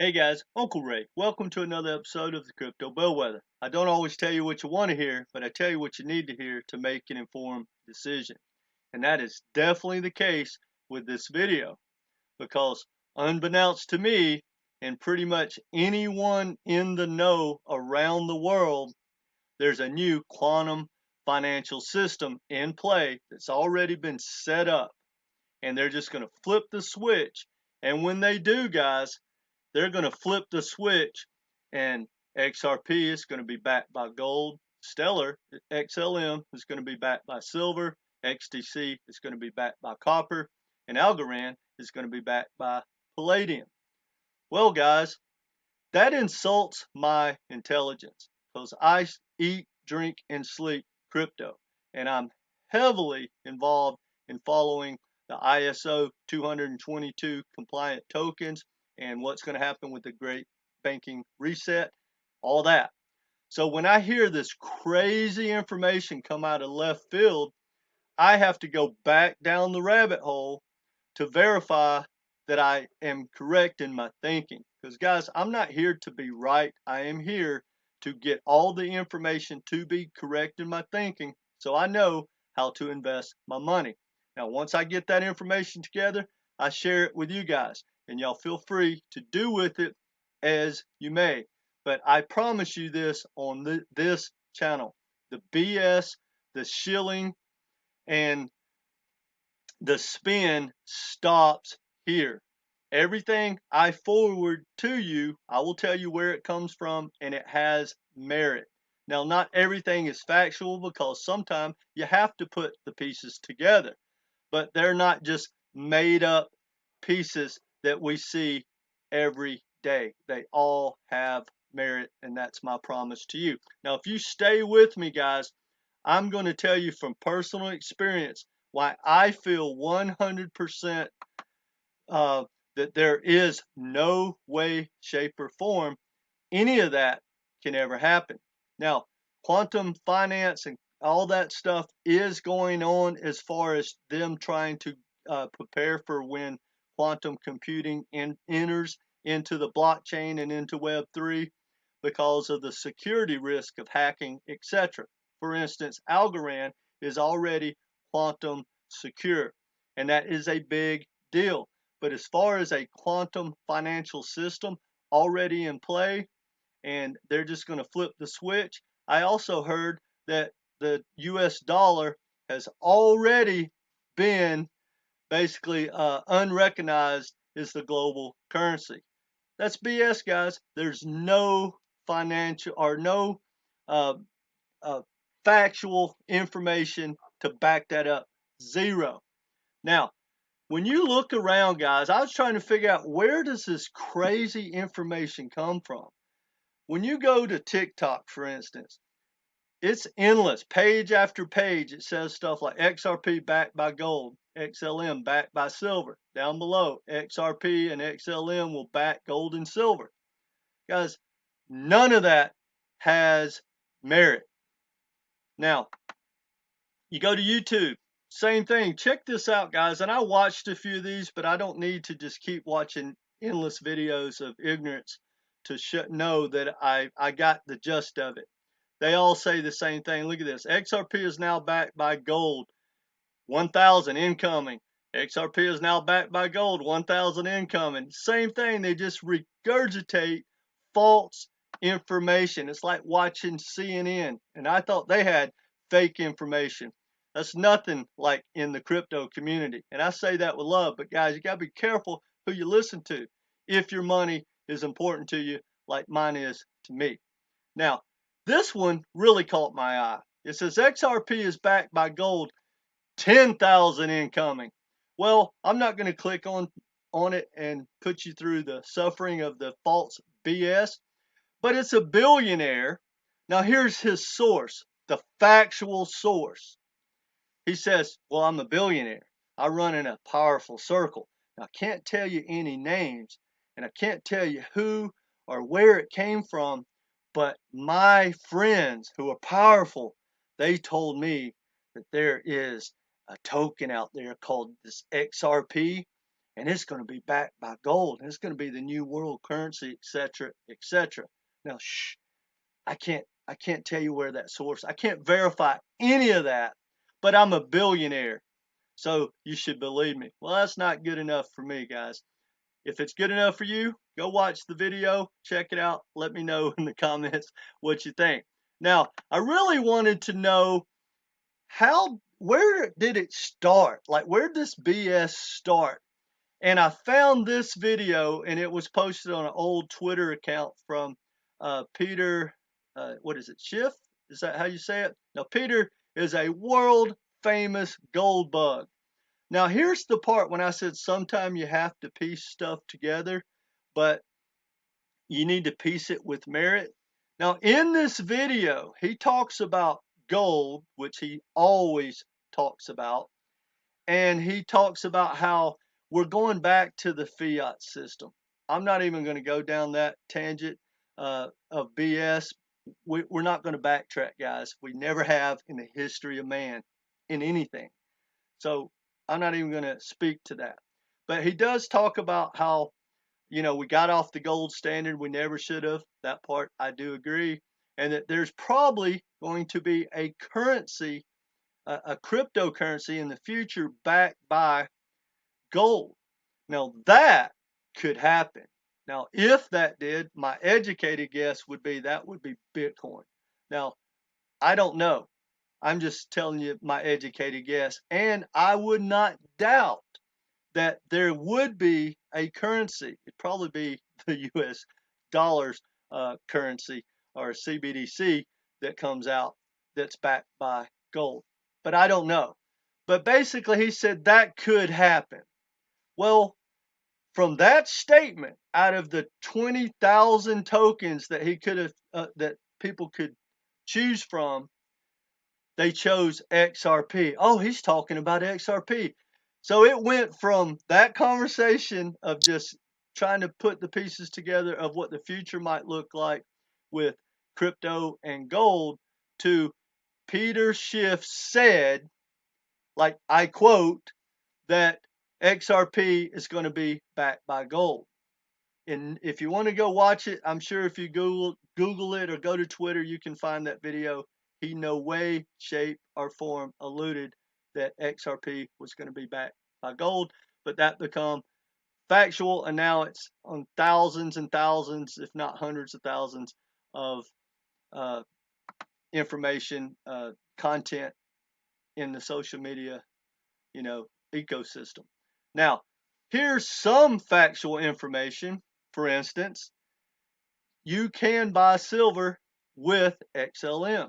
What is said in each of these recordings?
Hey guys, Uncle Ray. Welcome to another episode of the Crypto Bellwether. I don't always tell you what you want to hear, but I tell you what you need to hear to make an informed decision. And that is definitely the case with this video because unbeknownst to me and pretty much anyone in the know around the world, there's a new quantum financial system in play that's already been set up. And they're just going to flip the switch. And when they do, guys, they're going to flip the switch and XRP is going to be backed by gold. Stellar XLM is going to be backed by silver. XDC is going to be backed by copper. And Algorand is going to be backed by palladium. Well, guys, that insults my intelligence because I eat, drink, and sleep crypto. And I'm heavily involved in following the ISO 20022 Compliant Tokens and what's going to happen with the great banking reset, all that. So when I hear this crazy information come out of left field, I have to go back down the rabbit hole to verify that I am correct in my thinking. Because, guys, I'm not here to be right. I am here to get all the information to be correct in my thinking so I know how to invest my money. Now, once I get that information together, I share it with you guys. And y'all feel free to do with it as you may. But I promise you this on this channel. The BS, the shilling, and the spin stops here. Everything I forward to you, I will tell you where it comes from and it has merit. Now, not everything is factual because sometimes you have to put the pieces together, but they're not just made up pieces that we see every day. They all have merit, and that's my promise to you. Now, if you stay with me, guys, I'm going to tell you from personal experience why I feel 100% that there is no way, shape, or form any of that can ever happen. Now, quantum finance and all that stuff is going on as far as them trying to prepare for when quantum computing enters into the blockchain and into Web3 because of the security risk of hacking, etc. For instance, Algorand is already quantum secure, and that is a big deal. But as far as a quantum financial system already in play, and they're just going to flip the switch, I also heard that the US dollar has already been basically unrecognized as the global currency. That's BS, guys. There's no financial or no uh, uh, factual information to back that up. Zero. Now, when you look around, guys, I was trying to figure out where does this crazy information come from? When you go to TikTok, for instance, it's endless. Page after page, it says stuff like XRP backed by gold, XLM backed by silver. Down below, XRP and XLM will back gold and silver. Guys, none of that has merit. Now, you go to YouTube, same thing. Check this out, guys. And I watched a few of these, but I don't need to just keep watching endless videos of ignorance to know that I got the gist of it. They all say the same thing. Look at this. XRP is now backed by gold. 1,000 incoming. XRP is now backed by gold. 1,000 incoming. Same thing. They just regurgitate false information. It's like watching CNN. And I thought they had fake information. That's nothing like in the crypto community. And I say that with love. But guys, you got to be careful who you listen to if your money is important to you like mine is to me. Now, this one really caught my eye. It says XRP is backed by gold, 10,000 incoming. Well, I'm not going to click on it and put you through the suffering of the false BS, but it's a billionaire. Now, here's his source, the factual source. He says, well, I'm a billionaire. I run in a powerful circle. Now, I can't tell you any names, and I can't tell you who or where it came from, but my friends who are powerful, they told me that there is a token out there called this XRP, and it's going to be backed by gold, and it's going to be the new world currency, etc., etc. Now, I can't tell you where that source. I can't verify any of that, but I'm a billionaire, so you should believe me. Well, that's not good enough for me, guys. If it's good enough for you, go watch the video, check it out. Let me know in the comments what you think. Now, I really wanted to know where did it start? Like, where did this BS start? And I found this video, and it was posted on an old Twitter account from Peter, what is it, Schiff? Is that how you say it? Now, Peter is a world famous gold bug. Now, here's the part when I said sometime you have to piece stuff together, but you need to piece it with merit. Now, in this video, he talks about gold, which he always talks about, and he talks about how we're going back to the fiat system. I'm not even going to go down that tangent of BS. We're not going to backtrack, guys. We never have in the history of man in anything. So I'm not even going to speak to that. But he does talk about how, we got off the gold standard. We never should have. That part I do agree. And that there's probably going to be a currency, a cryptocurrency in the future backed by gold. Now that could happen. Now, if that did, my educated guess would be that would be Bitcoin. Now, I don't know. I'm just telling you my educated guess. And I would not doubt that there would be a currency. It'd probably be the US dollars currency or CBDC that comes out that's backed by gold. But I don't know. But basically, he said that could happen. Well, from that statement, out of the 20,000 tokens that he could have, that people could choose from, they chose XRP. Oh, he's talking about XRP. So it went from that conversation of just trying to put the pieces together of what the future might look like with crypto and gold to Peter Schiff said, like I quote, that XRP is going to be backed by gold. And if you want to go watch it, I'm sure if you Google it or go to Twitter, you can find that video. He no way, shape, or form alluded that XRP was going to be backed by gold, but that become factual, and now it's on thousands and thousands, if not hundreds of thousands, of information, content in the social media, ecosystem. Now, here's some factual information. For instance, you can buy silver with XLM.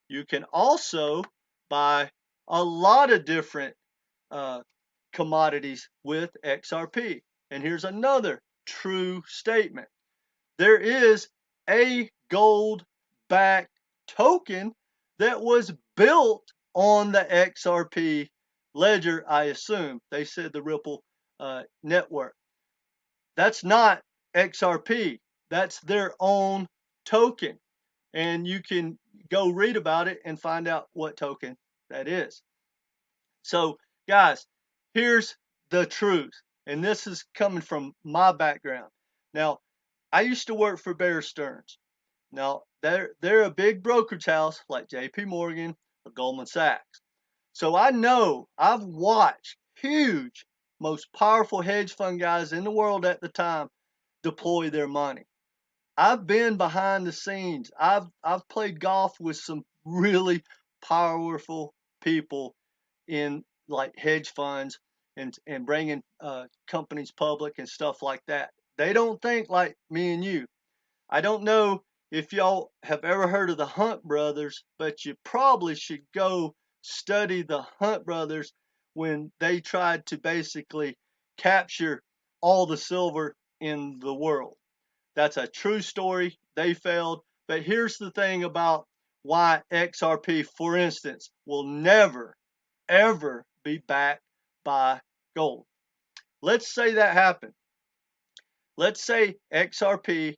You can also buy a lot of different commodities with XRP. And here's another true statement. There is a gold-backed token that was built on the XRP ledger, I assume. They said the Ripple network. That's not XRP. That's their own token. And you can go read about it and find out what token that is. So, guys, here's the truth. And this is coming from my background. Now, I used to work for Bear Stearns. Now, they're a big brokerage house like JP Morgan or Goldman Sachs. So I know, I've watched huge, most powerful hedge fund guys in the world at the time deploy their money. I've been behind the scenes. I've played golf with some really powerful people in like hedge funds and bringing companies public and stuff like that. They don't think like me and you. I don't know if y'all have ever heard of the Hunt brothers, but you probably should go study the Hunt brothers when they tried to basically capture all the silver in the world. That's a true story. They failed. But here's the thing about why XRP, for instance, will never, ever be backed by gold. Let's say that happened. Let's say XRP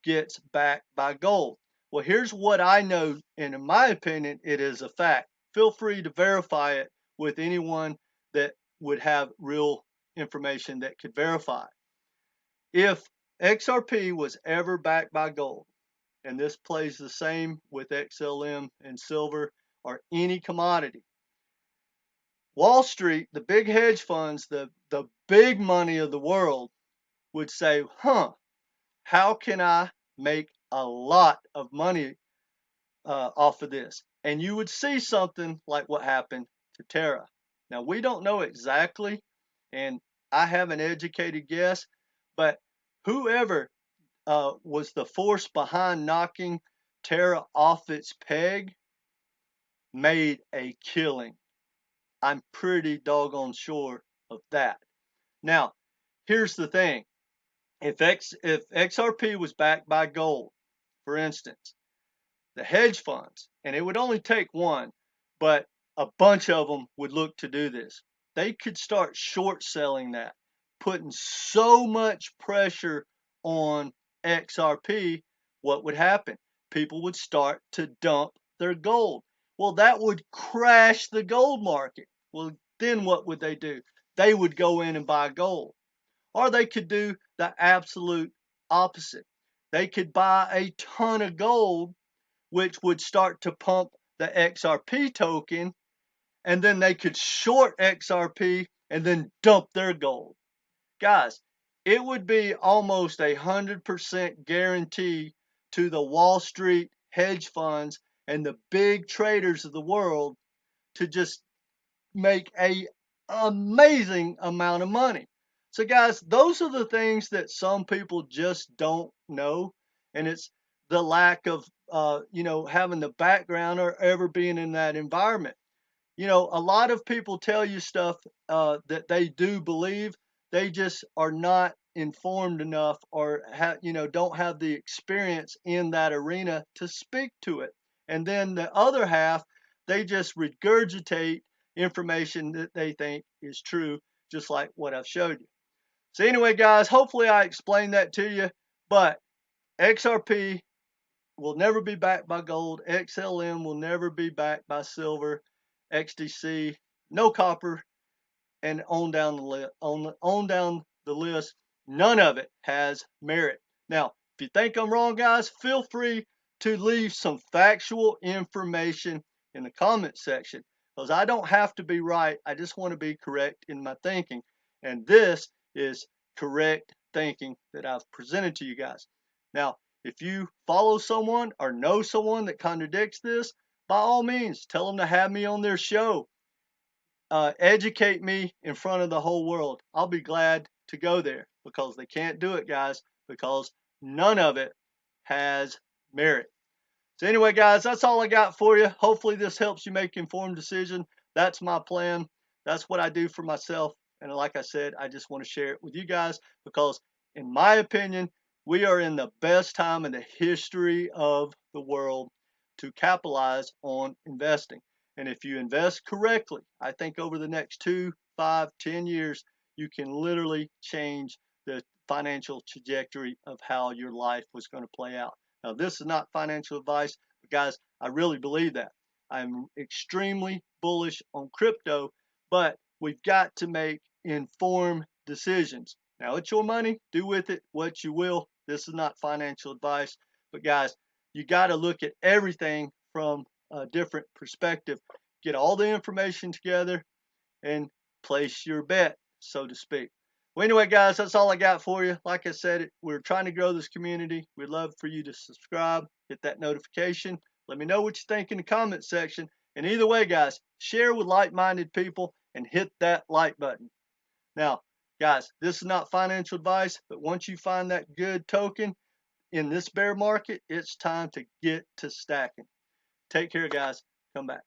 gets backed by gold. Well, here's what I know, and in my opinion, it is a fact. Feel free to verify it with anyone that would have real information that could verify. If XRP was ever backed by gold, and this plays the same with XLM and silver or any commodity, Wall Street, the big hedge funds, the big money of the world would say, how can I make a lot of money off of this? And you would see something like what happened to Terra. Now, we don't know exactly, and I have an educated guess, but whoever was the force behind knocking Terra off its peg made a killing. I'm pretty doggone sure of that. Now, here's the thing. If XRP was backed by gold, for instance, the hedge funds, and it would only take one, but a bunch of them would look to do this. They could start short selling that, putting so much pressure on XRP. What would happen? People would start to dump their gold. Well, that would crash the gold market. Well, then what would they do? They would go in and buy gold. Or they could do the absolute opposite. They could buy a ton of gold, which would start to pump the XRP token, and then they could short XRP and then dump their gold. Guys, it would be almost 100% guarantee to the Wall Street hedge funds and the big traders of the world to just make an amazing amount of money. So guys, those are the things that some people just don't know, and it's the lack of having the background or ever being in that environment. A lot of people tell you stuff that they do believe. They just are not informed enough, or don't have the experience in that arena to speak to it. And then the other half, they just regurgitate information that they think is true, just like what I've showed you. So anyway, guys, hopefully I explained that to you. But XRP will never be backed by gold. XLM will never be backed by silver. XDC, no copper, and on down the list, none of it has merit. Now, if you think I'm wrong, guys, feel free to leave some factual information in the comment section, because I don't have to be right. I just want to be correct in my thinking, and this is correct thinking that I've presented to you guys. Now, if you follow someone or know someone that contradicts this, by all means, tell them to have me on their show. Educate me in front of the whole world. I'll be glad to go there, because they can't do it, guys, because none of it has merit. So anyway, guys, that's all I got for you. Hopefully this helps you make an informed decision. That's my plan. That's what I do for myself. And like I said, I just want to share it with you guys, because in my opinion, we are in the best time in the history of the world to capitalize on investing. And if you invest correctly, I think over the next 2, 5, 10 years, you can literally change the financial trajectory of how your life was going to play out. Now, this is not financial advice, but guys, I really believe that. I'm extremely bullish on crypto, but we've got to make informed decisions. Now, it's your money. Do with it what you will. This is not financial advice, but guys, you got to look at everything from a different perspective. Get all the information together and place your bet, so to speak. Well, anyway, guys, that's all I got for you. Like I said, we're trying to grow this community. We'd love for you to subscribe, hit that notification. Let me know what you think in the comment section. And either way, guys, share with like-minded people and hit that like button. Now, guys, this is not financial advice, but once you find that good token in this bear market, it's time to get to stacking. Take care, guys. Come back.